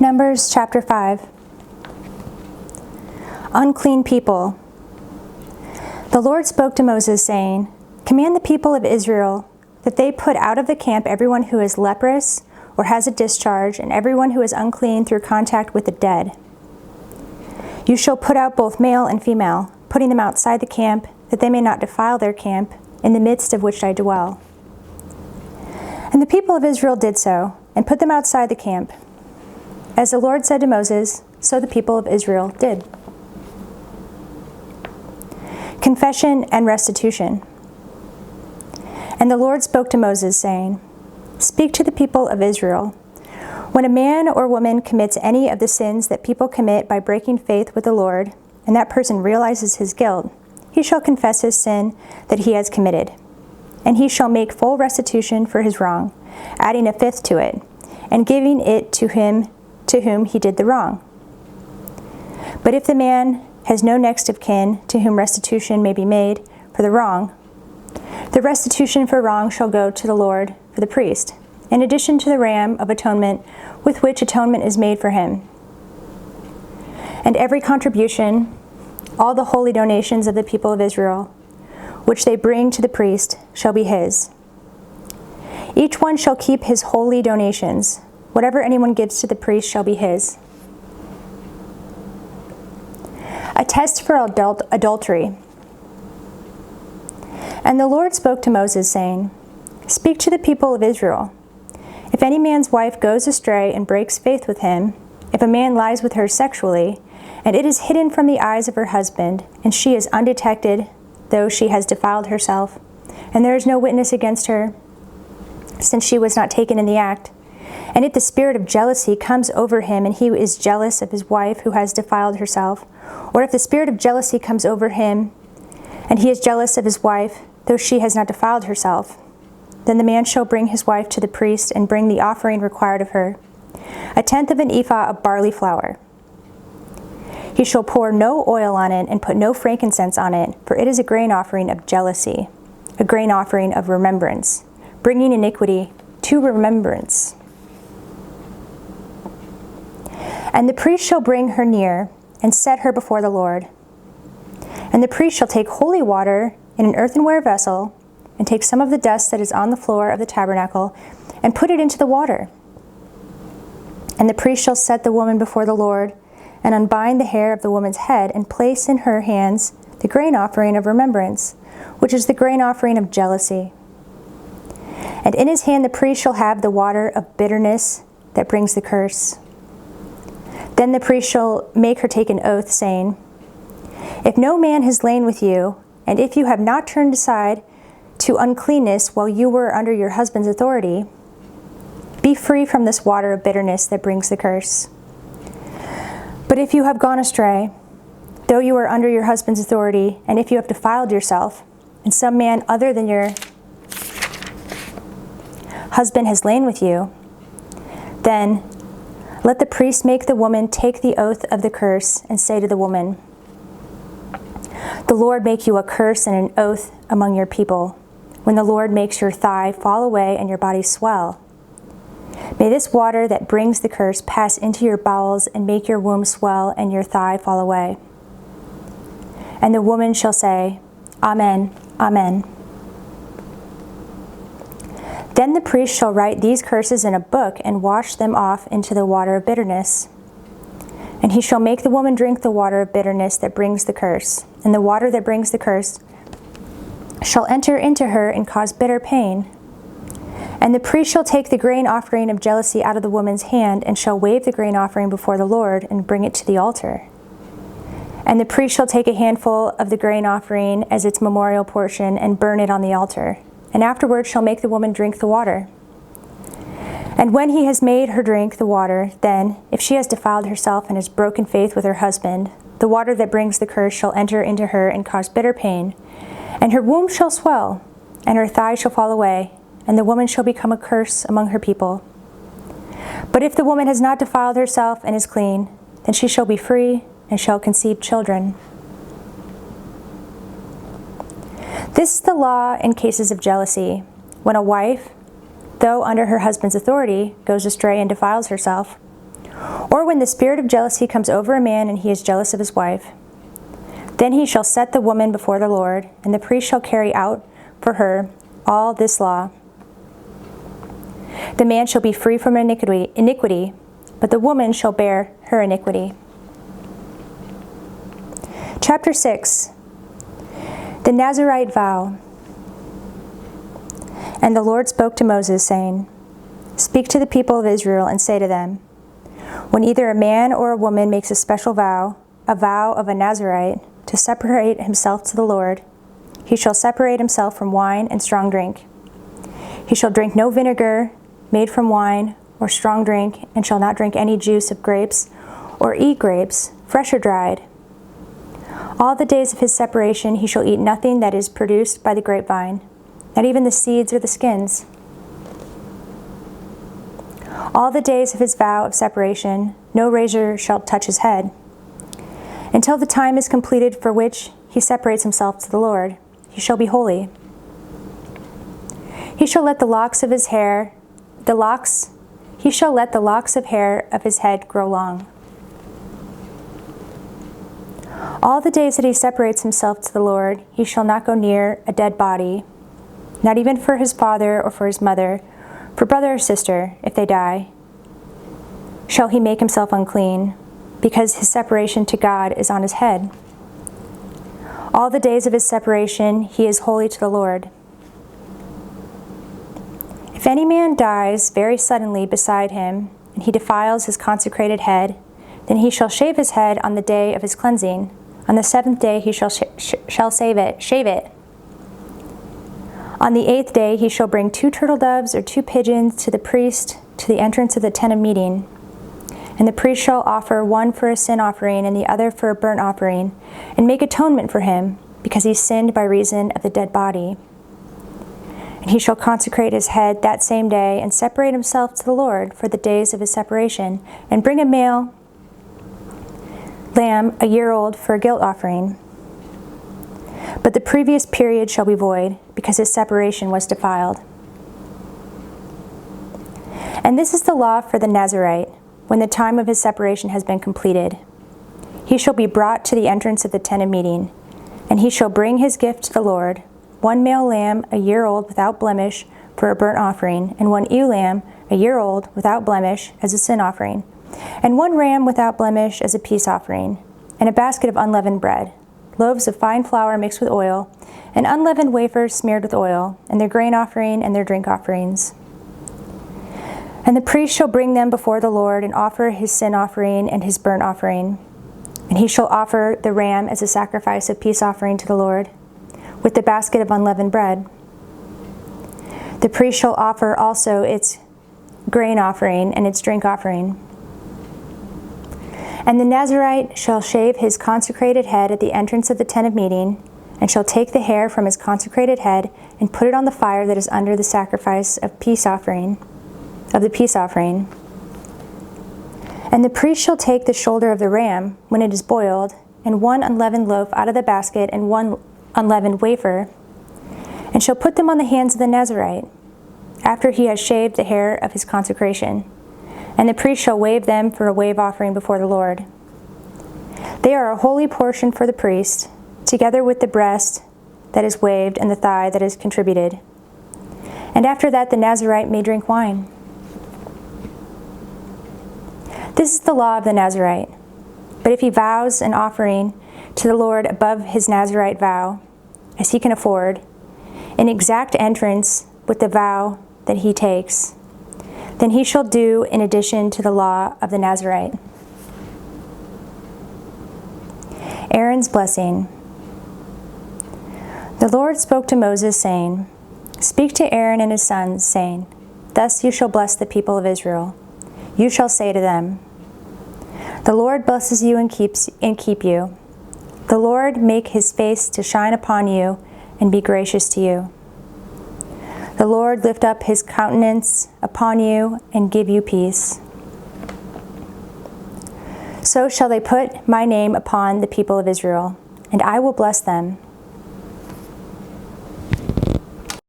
Numbers chapter 5. Unclean people. The Lord spoke to Moses, saying, "Command the people of Israel that they put out of the camp everyone who is leprous or has a discharge, and everyone who is unclean through contact with the dead. You shall put out both male and female, putting them outside the camp, that they may not defile their camp, in the midst of which I dwell." And the people of Israel did so, and put them outside the camp. As the Lord said to Moses, so the people of Israel did. Confession and restitution. And the Lord spoke to Moses, saying, "Speak to the people of Israel. When a man or woman commits any of the sins that people commit by breaking faith with the Lord, and that person realizes his guilt, he shall confess his sin that he has committed, and he shall make full restitution for his wrong, adding a fifth to it, and giving it to him to whom he did the wrong. But if the man has no next of kin to whom restitution may be made for the wrong, the restitution for wrong shall go to the Lord for the priest, in addition to the ram of atonement with which atonement is made for him. And every contribution, all the holy donations of the people of Israel, which they bring to the priest, shall be his. Each one shall keep his holy donations. Whatever anyone gives to the priest shall be his." A test for adultery. And the Lord spoke to Moses, saying, "Speak to the people of Israel. If any man's wife goes astray and breaks faith with him, if a man lies with her sexually, and it is hidden from the eyes of her husband, and she is undetected, though she has defiled herself, and there is no witness against her, since she was not taken in the act, and if the spirit of jealousy comes over him, and he is jealous of his wife who has defiled herself, or if the spirit of jealousy comes over him, and he is jealous of his wife, though she has not defiled herself, then the man shall bring his wife to the priest and bring the offering required of her, 1/10 of an ephah of barley flour. He shall pour no oil on it and put no frankincense on it, for it is a grain offering of jealousy, a grain offering of remembrance, bringing iniquity to remembrance. And the priest shall bring her near and set her before the Lord. And the priest shall take holy water in an earthenware vessel, and take some of the dust that is on the floor of the tabernacle, and put it into the water. And the priest shall set the woman before the Lord, and unbind the hair of the woman's head, and place in her hands the grain offering of remembrance, which is the grain offering of jealousy. And in his hand the priest shall have the water of bitterness that brings the curse. Then the priest shall make her take an oath, saying, "If no man has lain with you, and if you have not turned aside to uncleanness while you were under your husband's authority, be free from this water of bitterness that brings the curse. But if you have gone astray, though you are under your husband's authority, and if you have defiled yourself, and some man other than your husband has lain with you, then let the priest make the woman take the oath of the curse, and say to the woman, 'The Lord make you a curse and an oath among your people, when the Lord makes your thigh fall away and your body swell. May this water that brings the curse pass into your bowels and make your womb swell and your thigh fall away.' And the woman shall say, 'Amen, Amen.' Then the priest shall write these curses in a book and wash them off into the water of bitterness. And he shall make the woman drink the water of bitterness that brings the curse. And the water that brings the curse shall enter into her and cause bitter pain. And the priest shall take the grain offering of jealousy out of the woman's hand, and shall wave the grain offering before the Lord, and bring it to the altar. And the priest shall take a handful of the grain offering as its memorial portion, and burn it on the altar. And afterward shall make the woman drink the water. And when he has made her drink the water, then, if she has defiled herself and has broken faith with her husband, the water that brings the curse shall enter into her and cause bitter pain, and her womb shall swell, and her thigh shall fall away, and the woman shall become a curse among her people. But if the woman has not defiled herself and is clean, then she shall be free and shall conceive children." This is the law in cases of jealousy, when a wife, though under her husband's authority, goes astray and defiles herself, Or when the spirit of jealousy comes over a man and he is jealous of his wife, then he shall set the woman before the Lord, and the priest shall carry out for her all this law. The man shall be free from iniquity, but the woman shall bear her iniquity. Chapter 6. The Nazirite Vow. And the Lord spoke to Moses, saying, Speak to the people of Israel, and say to them, When either a man or a woman makes a special vow, a vow of a Nazirite, to separate himself to the Lord, he shall separate himself from wine and strong drink. He shall drink no vinegar made from wine or strong drink, and shall not drink any juice of grapes, or eat grapes, fresh or dried. All the days of his separation he shall eat nothing that is produced by the grapevine, not even the seeds or the skins. All the days of his vow of separation no razor shall touch his head, until the time is completed for which he separates himself to the Lord. He shall be holy. He shall let the locks of his hair, he shall let the locks of hair of his head grow long. All the days that he separates himself to the Lord, he shall not go near a dead body, not even for his father or for his mother, for brother or sister, if they die, shall he make himself unclean, because his separation to God is on his head. All the days of his separation he is holy to the Lord. If any man dies very suddenly beside him, and he defiles his consecrated head, then he shall shave his head on the day of his cleansing. On the 7th day he shall shave it. On the 8th day he shall bring 2 turtle doves or 2 pigeons to the priest to the entrance of the tent of meeting. And the priest shall offer one for a sin offering and the other for a burnt offering, and make atonement for him, because he sinned by reason of the dead body. And he shall consecrate his head that same day, and separate himself to the Lord for the days of his separation, and bring a male lamb a year old for a guilt offering. But the previous period shall be void, because his separation was defiled. And this is the law for the Nazirite, when the time of his separation has been completed. He shall be brought to the entrance of the tent of meeting, and he shall bring his gift to the Lord, 1 male lamb a year old without blemish for a burnt offering, and 1 ewe lamb a year old without blemish as a sin offering, and 1 ram without blemish as a peace offering, and a basket of unleavened bread, loaves of fine flour mixed with oil, and unleavened wafers smeared with oil, and their grain offering and their drink offerings. And the priest shall bring them before the Lord, and offer his sin offering and his burnt offering. And he shall offer the ram as a sacrifice of peace offering to the Lord, with the basket of unleavened bread. The priest shall offer also its grain offering and its drink offering. And the Nazirite shall shave his consecrated head at the entrance of the tent of meeting, and shall take the hair from his consecrated head, and put it on the fire that is under the sacrifice of the peace offering. And the priest shall take the shoulder of the ram when it is boiled, and 1 unleavened loaf out of the basket, and 1 unleavened wafer, and shall put them on the hands of the Nazirite, after he has shaved the hair of his consecration. And the priest shall wave them for a wave offering before the Lord. They are a holy portion for the priest, together with the breast that is waved and the thigh that is contributed. And after that the Nazirite may drink wine. This is the law of the Nazirite. But if he vows an offering to the Lord above his Nazirite vow, as he can afford, in exact entrance with the vow that he takes, then he shall do in addition to the law of the Nazirite. Aaron's blessing. The Lord spoke to Moses, saying, Speak to Aaron and his sons, saying, Thus you shall bless the people of Israel. You shall say to them, The Lord blesses you and keep you. The Lord make his face to shine upon you and be gracious to you. The Lord lift up his countenance upon you and give you peace. So shall they put my name upon the people of Israel, and I will bless them.